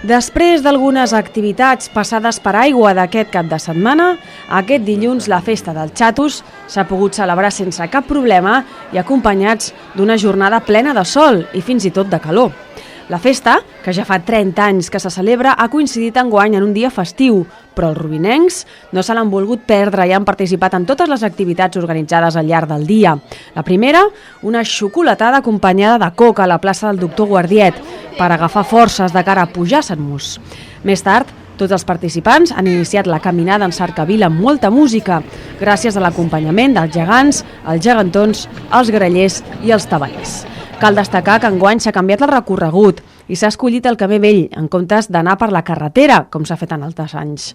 Després d'algunes activitats passades per aigua d'aquest cap de setmana, aquest dilluns la festa del Xatus s'ha pogut celebrar sense cap problema i acompanyats d'una jornada plena de sol i fins i tot de calor. La festa, que ja fa 30 anys que se celebra, ha coincidit enguany en un dia festiu, però els rubinencs no se l'han volgut perdre i han participat en totes les activitats organitzades al llarg del dia. La primera, una xocolatada acompanyada de coca a la plaça del Doctor Guardiet per agafar forces de cara a pujar a Sant Mus. Més tard, tots els participants han iniciat la caminada en cercavila amb molta música, gràcies a l'acompanyament dels gegants, els gegantons, els grallers i els tabalers. Cal destacar que enguany s'ha canviat el recorregut i s'ha escollit el camí vell en comptes d'anar per la carretera, com s'ha fet en altres anys.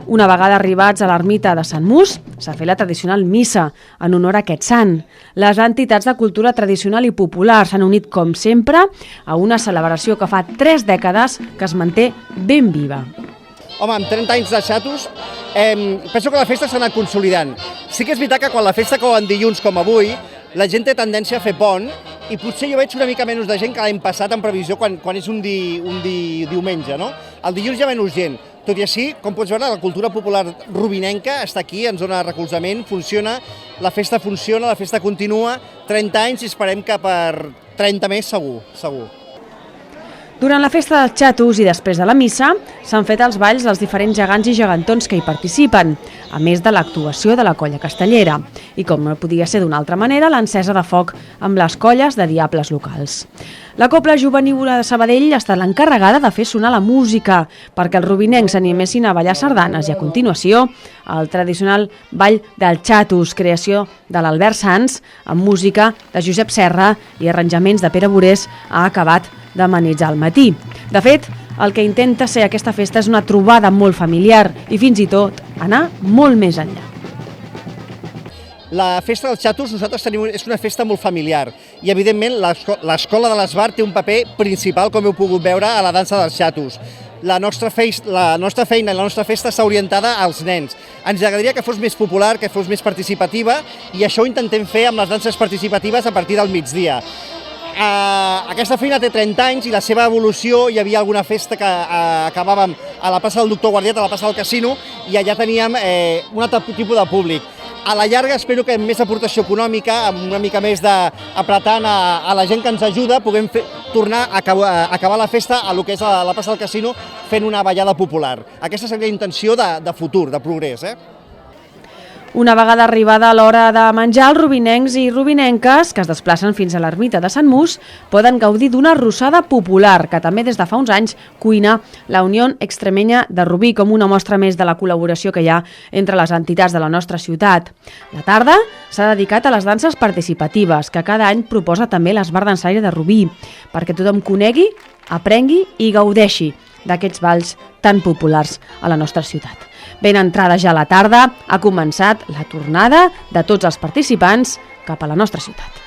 Una vegada arribats a l'ermita de Sant Mus, s'ha fet la tradicional missa en honor a aquest sant. Les entitats de cultura tradicional i popular s'han unit, com sempre, a una celebració que fa 3 dècades que es manté ben viva. Home, amb 30 anys de Xatus, penso que la festa s'ha anat consolidant. Sí que és veritat que quan la festa cau en dilluns com avui, la gent té tendència a fer pont i potser jo veig una mica menys de gent que l'any passat en previsió quan és un diumenge, no? El dilluns hi ha menys gent. Tot i així, com pots veure, la cultura popular rubinenca està aquí, ens dona recolzament, funciona, la festa continua, 30 anys i esperem que per 30 més segur. Durant la festa del Xatus i després de la missa s'han fet els balls dels diferents gegants i gegantons que hi participen, a més de l'actuació de la colla castellera i, com no podia ser d'una altra manera, l'encesa de foc amb les colles de diables locals. La Cobla Juvenil de Sabadell ha estat l'encarregada de fer sonar la música perquè els rubinencs s'animessin a ballar sardanes i, a continuació, el tradicional ball del Xatus, creació de l'Albert Sans, amb música de Josep Serra i arranjaments de Pere Borés, ha acabat d'amenitzar al matí. De fet, el que intenta ser aquesta festa és una trobada molt familiar i fins i tot anar molt més enllà. La festa del Xatus és una festa molt familiar i, evidentment, l'escola de l'Esbar té un paper principal, com heu pogut veure, a la dansa del Xatus. La nostra feina i la nostra festa està orientada als nens. Ens agradaria que fos més popular, que fos més participativa, i això ho intentem fer amb les danses participatives a partir del migdia. Aquesta feina té 30 anys i la seva evolució, hi havia alguna festa que acabàvem a la plaça del Doctor Guardiet, a la plaça del Casino, i allà teníem un altre tipus de públic. A la llarga espero que amb més aportació econòmica, amb una mica més d'apretant a la gent que ens ajuda, puguem tornar a acabar la festa a lo que és a la plaça del Casino fent una ballada popular. Aquesta seria la intenció de futur, de progrés. Una vegada arribada a l'hora de menjar, els rubinencs i rubinenques, que es desplacen fins a l'ermita de Sant Mus, poden gaudir d'una arrossada popular, que també des de fa uns anys cuina la Unió Extremenya de Rubí, com una mostra més de la col·laboració que hi ha entre les entitats de la nostra ciutat. La tarda s'ha dedicat a les danses participatives, que cada any proposa també l'Esbar Dansaire de Rubí, perquè tothom conegui, aprengui i gaudeixi d'aquests balls tan populars a la nostra ciutat. Ben entrada ja a la tarda, ha començat la tornada de tots els participants cap a la nostra ciutat.